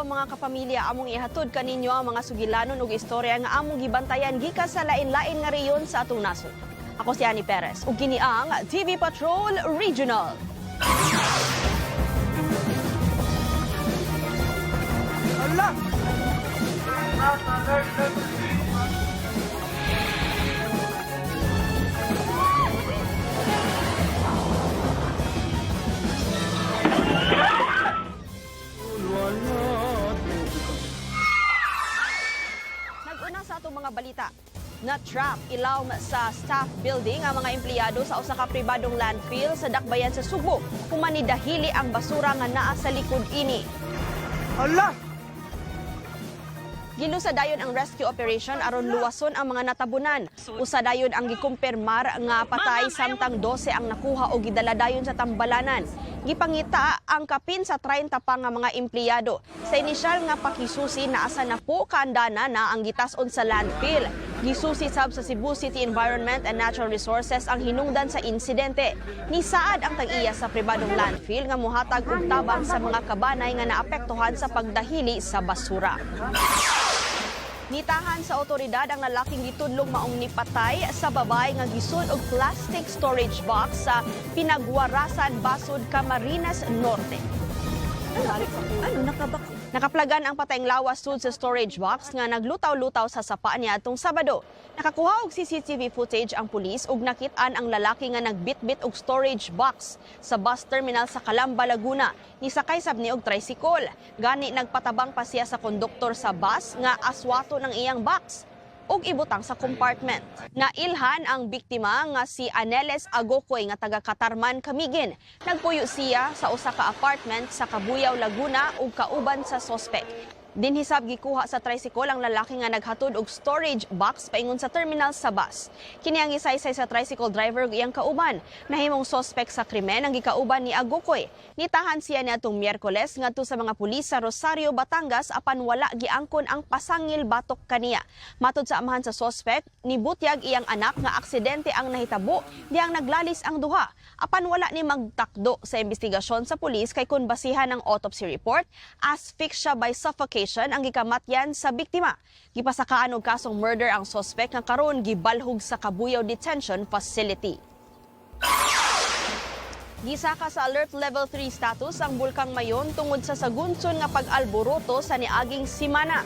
mga kapamilya, among ihatod kaninyo ang mga sugilanon ug istorya nga among gibantayan gikan sa lain-lain nga reyon sa atong nasod. Ako si Annie Perez ug kini ang TV Patrol Regional. Ala! Nag-una sa atong mga balita. Na-trap ilawom sa staff building ang mga empleyado sa usa ka pribadong landfill sa Dakbayan sa Subo. Human dahili ang basura nga naa sa likod ini. Ala! Gilusa dayon ang rescue operation aron luwason ang mga natabunan. Usa dayon ang gikumpirmar nga patay samtang 12 ang nakuha o gidala dayon sa tambalanan. Gipangita ang kapin sa 30 pa nga mga empleyado. Sa inisyal nga pakisusi naasa na po kaandana na ang gitason sa landfill. Gisusi sab sa Cebu City Environment and Natural Resources ang hinungdan sa insidente. Nisaad ang tag-iya sa pribadong landfill nga mohatag og tabang sa mga kabanay nga naapektuhan sa pagdahili sa basura. Nitahan sa otoridad ang lalaking gitudlong maong nipatay sa babay nga gisud og plastic storage box sa Pinagwarasan, Basod, Camarines Norte. Nakaplagan ang patayng lawas sud sa storage box nga naglutaw-lutaw sa sapa niya atong Sabado. Nakakuha og CCTV footage ang pulis ug nakit-an ang lalaki nga nagbitbit og storage box sa bus terminal sa Calamba, Laguna. Nisakay sab ni og tricycle. Gani nagpatabang pa siya sa konduktor sa bus nga aswato ng iyang box ug ibutang sa compartment. Nailhan ang biktima nga si Aneles Agokoy nga taga Katarman, Camiguin. Nagpuyo siya sa usa ka apartment sa Cabuyao, Laguna ug kauban sa sospek. Dinhisab gikuha sa tricycle ang lalaki nga naghatod og storage box paingon sa terminal sa bus. Kini ang isaysay sa tricycle driver ug iyang kauban. Nahimong sospek sa krimen ang gikauban ni Agokoy. Nitahan siya niadtong Miyerkules ngadto sa mga pulis sa Rosario, Batangas apan wala giangkon ang pasangil batok kaniya. Matud sa amahan sa sospek, nibutyag iyang anak nga aksidente ang nahitabo diyang naglalis ang duha. Apan wala ni magtakdo sa investigasyon sa pulis kay kun basihan ang autopsy report, asphyxia by suffocation ang gikamatyan sa biktima. Gipasakaan og kasong murder ang sospek nga karon gibalhog sa Cabuyao Detention Facility. Gisaka sa Alert Level 3 status ang Bulkang Mayon tungod sa sagunson nga pag-alboroto sa niaging simana.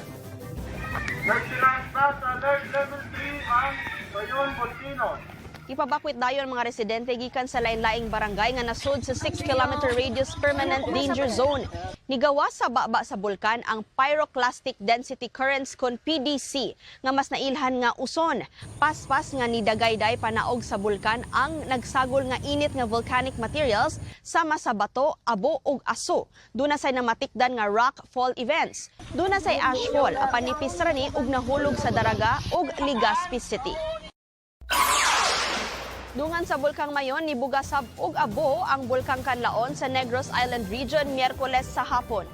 Nagsilang sa Alert Level 3 ang Mayon Volcano. Ipabakwit dayon mga residente gikan sa lain-laing barangay nga nasud sa 6-kilometer radius permanent danger zone. Nigawa sa baba sa bulkan ang pyroclastic density currents kon PDC nga mas nailhan nga uson. Paspas nga nidagayday panaog sa bulkan ang nagsagol nga init nga volcanic materials sama sa bato, abo ug aso. Duna say namatikdan nga rock fall events. Duna say ashfall apan nipis ra ni ug nahulog sa Daraga ug Legazpi City. Dungan sa Bulkang Mayon, nibugasab og abo ang Bulkang Canlaon sa Negros Island Region Miyerkules sa hapon.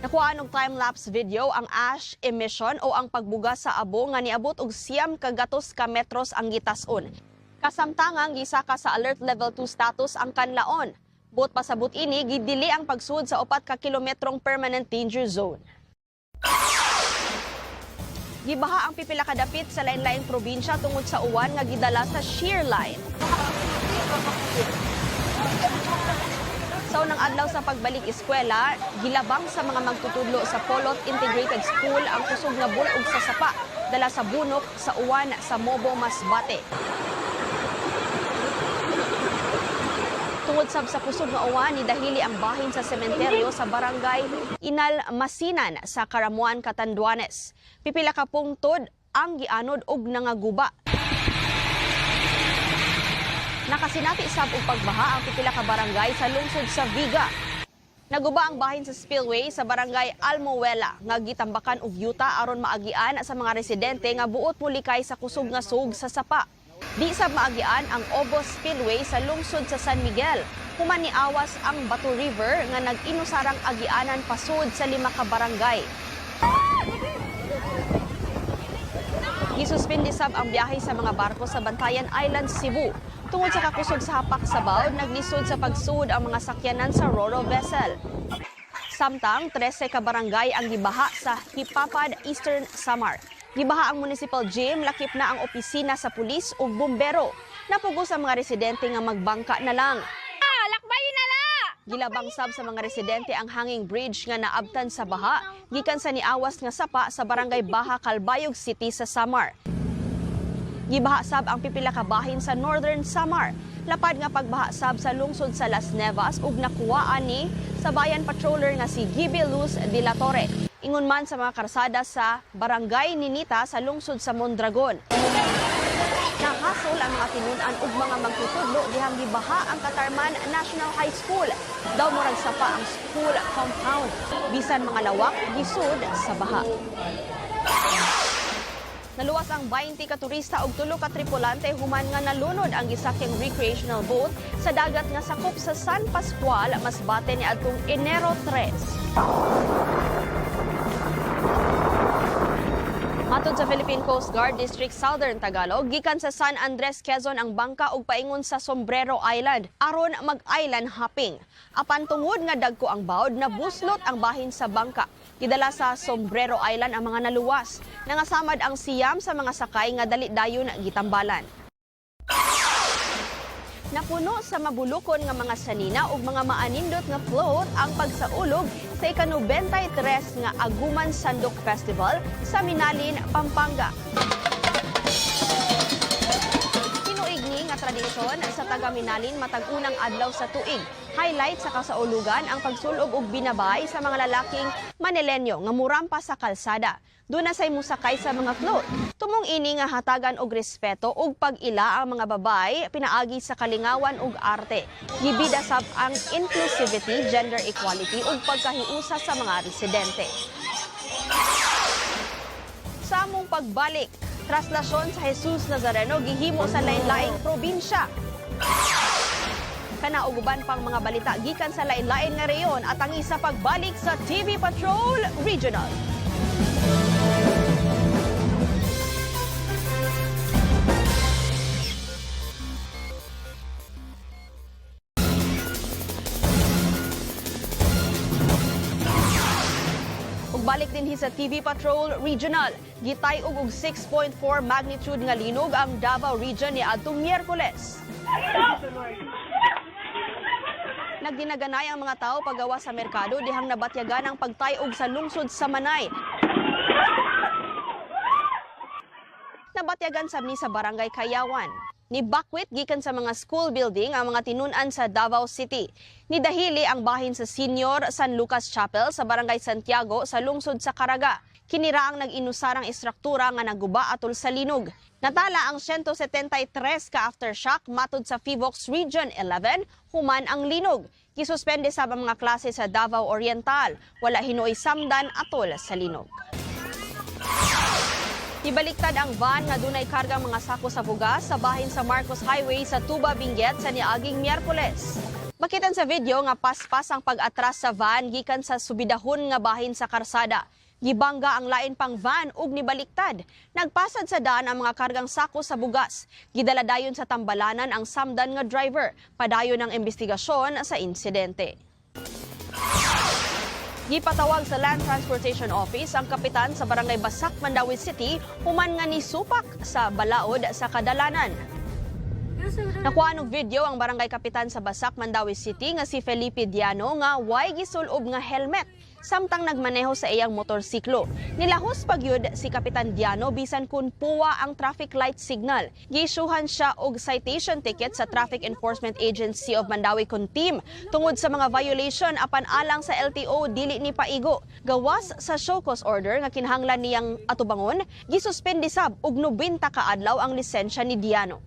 Nakuha og time-lapse video ang ash emission o ang pagbuga sa abo nga niabot og 9 kagatos ka metros ang gitason. Kasamtangang gisaka sa Alert Level 2 status ang Canlaon. Buot pasabot ini, gidili ang pagsud sa 4 ka kilometrong permanent danger zone. Gibaha ang pipila ka dapit sa lain-laing probinsya tungod sa uwan nga gidala sa shear line. Sa unang adlaw sa pagbalik eskwela, gilabang sa mga magtutudlo sa Polot Integrated School ang kusog nga bulog sa sapa dala sa bunok sa uwan sa Mobo, Masbate. Tungod sab sa kusog nga uwan, nidahili ang bahin sa sementeryo sa barangay Inalmasinan sa Caramuan, Catanduanes. Pipila ka pungtod ang gianod og nangaguba. Nakasinati sab og pagbaha ang pipila ka barangay sa lungsod sa Viga. Naguba ang bahin sa spillway sa barangay Almoela nga gitambakan og yuta aron maagian sa mga residente nga buot mulikay sa kusog nga sug sa sapa. Di sab maagian ang Obos Spillway sa lungsod sa San Miguel. Human niawas ang Bato River nga nag-inusarang agianan pasud sa 5 ka barangay. Gisuspindi sab ang biyahe sa mga barko sa Bantayan Island, Cebu. Tungod sa kakusog sa hapak sa bawd, naglisod sa pagsuod ang mga sakyanan sa Roro vessel. Samtang 13 ka barangay ang gibaha sa Hipapad, Eastern Samar. Gibaha ang municipal gym, lakip na ang opisina sa pulis ug bumbero. Napugos ang mga residente nga magbangka na lang. Lakbayin na la! Gilabang sab sa mga residente ang hanging bridge nga naabtan sa baha gikan sa niawas nga sapa sa barangay Baha, Calbayog City sa Samar. Gibaha sab ang pipila ka bahin sa Northern Samar. Lapad nga pagbaha sab sa lungsod sa Las Nevas ug nakuwaan ni sa bayan patroller nga si Gibby Luz de la Torre. Ingon man sa mga karsada sa barangay Ninita sa lungsod sa Mondragon. Nahasol ang mga tinunan ug mga magtutudlo dihang gibaha ang Katarman National High School. Daw murag sapa ang school compound. Bisan mga lawak gisud sa baha. Naluwas ang 20 ka turista ug 3 ka tripulante human nga nalunod ang gisakyang recreational boat sa dagat nga sakop sa San Pascual, Masbate niadtong Enero 3. Matod sa Philippine Coast Guard District Southern Tagalog, gikan sa San Andres, Quezon ang bangka ug paingon sa Sombrero Island aron mag-island hopping. Apan tungod nga dagko ang bawd, nabuslot ang bahin sa bangka. Gidala sa Sombrero Island ang mga naluwas. Nangasamad ang siyam sa mga sakay nga dali dayon gitambalan. Napuno sa mabulukon nga mga sanina ug mga maanindot nga float ang pagsaulog sa ika-93 nga Aguman Sandok Festival sa Minalin, Pampanga. Tinuig nga tradisyon sa taga Minalin matag unang adlaw sa tuig. Highlight sa kasaulugan ang pagsulog og binabay sa mga lalaking Manilenyo nga murampa sa kalsada. Doon na say musakay sa mga float. Tumong ini nga hatagan og respeto ug pag-ila ang mga babay pinaagi sa kalingawan ug arte. Gibida sab ang inclusivity, gender equality ug pagkahiusa sa mga residente. Sa among pagbalik, traslasyon sa Jesus Nazareno gihimo sa lain-laing probinsya. Kanauguban pang mga balita gikan sa lain-lain nga reyon at ang isa pagbalik sa TV Patrol Regional. Balik din sa TV Patrol Regional. Gitay og 6.4 magnitude nga linog ang Davao Region ni adtong Miyerkules. Nagdinaganay ang mga tao paggawa sa merkado dihang nabatyagan ang pagtayog sa lungsod sa Manay. Nabatyagan sab ni sa barangay Kayawan. Ni bakwit gikan sa mga school building ang mga tinunan sa Davao City. Nidahili ang bahin sa Senior San Lucas Chapel sa barangay Santiago sa lungsod sa Caraga. Kinira ang nag-inusarang istruktura nga naguba atol sa linog. Natala ang 173 ka aftershock matod sa Fivox Region 11 human ang linog. Gisuspende sa mga klase sa Davao Oriental. Wala hinuoy samdan atol sa linog. Ibaliktad ang van nga dunay kargang mga sako sa bugas sa bahin sa Marcos Highway sa Tuba, Benguet sa niaging Miyerkules. Makitan sa video nga paspas ang pag-atras sa van gikan sa subidahon nga bahin sa karsada. Gibangga ang lain pang van ug nibaliktad. Nagpasad sa daan ang mga kargang sako sa bugas. Gidala dayon sa tambalanan ang samdan nga driver. Padayon ang investigasyon sa insidente. Gipatawag sa Land Transportation Office ang kapitan sa Barangay Basak, Mandawi City human nga nisupak sa balaod sa kadalanan. Nakuha og video ang barangay kapitan sa Basak, Mandawi City nga si Felipe Diano nga way gisulob nga helmet samtang nagmaneho sa iyang motorsiklo. Nilahos pagyud si Kapitan Diano bisan kun puwa ang traffic light signal. Giisuhan siya og citation ticket sa Traffic Enforcement Agency of Mandawi Kuntim tungod sa mga violation apan alang sa LTO dili ni paigo. Gawas sa show cause order nga kinahanglan niyang atubangon, gisuspende sab og 90 ka adlaw ang lisensya ni Diano.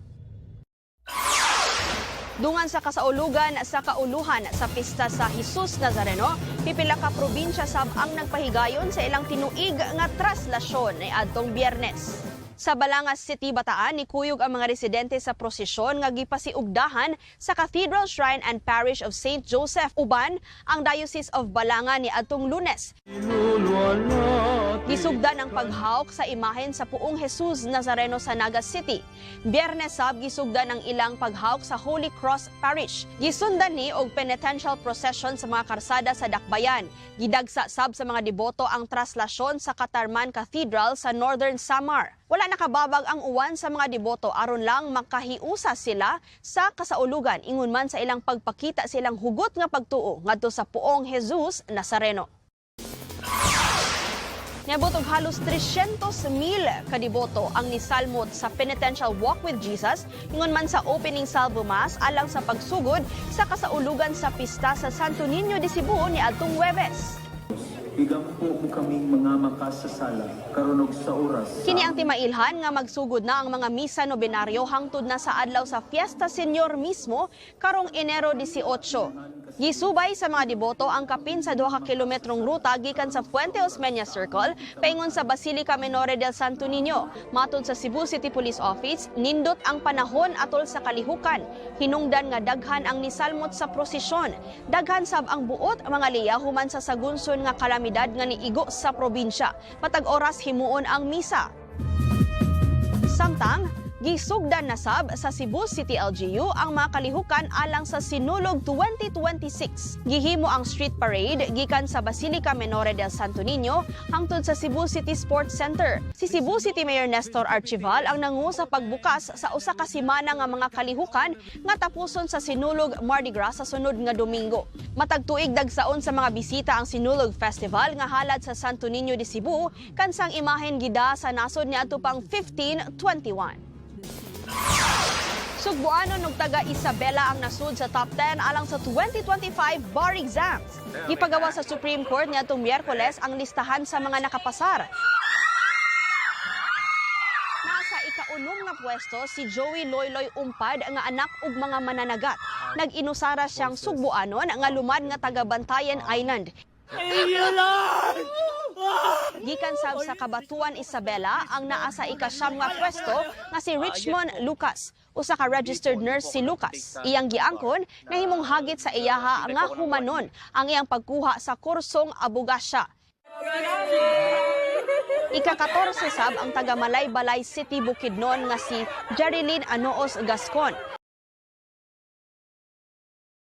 Dungan sa kasaulugan sa kauluhan sa pista sa Jesus Nazareno, pipila ka probinsya sab ang nagpahigayon sa ilang tinuig nga traslasyon ni adtong Biyernes. Sa Balangas City, Bataan, nikuyog ang mga residente sa prosesyon nga gipasiugdahan sa Cathedral Shrine and Parish of St. Joseph. Uban ang Diocese of Balanga ni adtong Lunes. Gisugdan ang paghawk sa imahen sa Puong Jesus Nazareno sa Naga City. Biyernes sab gisugdan ang ilang paghawk sa Holy Cross Parish. Gisundan ni og penitential procession sa mga karsada sa Dakbayan. Gidagsa sab sa mga deboto ang traslasyon sa Catarman Cathedral sa Northern Samar. Wala nakababag ang uwan sa mga deboto aron lang makahiusa sila sa kasaulugan ingon man sa ilang pagpakita silang hugot nga pagtuo ngadto sa Puong Jesus Nazareno. Niabot og halos 300,000 kadiboto ang nisalmot sa Penitential Walk with Jesus ingon man sa opening salvo mass alang sa pagsugod sa kasaulugan sa pista sa Santo Niño de Cebu ni adtong Huwebes. Igampo mo kaming mga makasasala karon sa oras. Kini ang timailhan nga magsugod na ang mga misa nobenaryo hangtod na sa adlaw sa Fiesta Señor mismo karong Enero 18. Gisubay sa mga deboto ang kapin sa 2 kilometrong ruta gikan sa Puente Osmeña Circle paingon sa Basilica Menore del Santo Niño. Matod sa Cebu City Police Office, nindot ang panahon atol sa kalihukan. Hinungdan nga daghan ang nisalmot sa prosesyon. Daghan sab ang buot mga liya human sa sagunson nga kalamidad nga niigo sa probinsya. Matag oras himuon ang misa. Samtang gisugdan na sab sa Cebu City LGU ang mga kalihukan alang sa Sinulog 2026. Gihimo ang street parade gikan sa Basilica Menore del Santo Niño hangtod sa Cebu City Sports Center. Si Cebu City Mayor Nestor Archival ang nangu sa pagbukas sa usa ka semana nga mga kalihukan nga tapuson sa Sinulog Mardi Gras sa sunod nga Domingo. Matag tuig dagsaon sa mga bisita ang Sinulog Festival nga halad sa Santo Niño de Cebu kansang imahen gida sa nasod niadto pang 1521. Sugbuanon og taga Isabela ang nasud sa top 10 alang sa 2025 bar exams. Gipagawa sa Supreme Court niadtong Miyerkules ang listahan sa mga nakapasar. Nasa ika-unom nga pwesto si Joey Loyloy Umpad nga anak ug mga mananagat. Nag-inusara siyang sugbuanon nga lumad nga taga Bantayan Island. Gikan sab sa Kabatuan Isabela ang naa sa ika-9 nga pwesto nga si Richmond Lucas. Usa ka registered nurse si Lucas. Iyang giangkon na himong hagit sa iyaha nga humanon ang iyang pagkuha sa kursong abogasya. Ika-14 sab ang taga Malaybalay City Bukidnon nga si Jerilyn Anoos Gascon.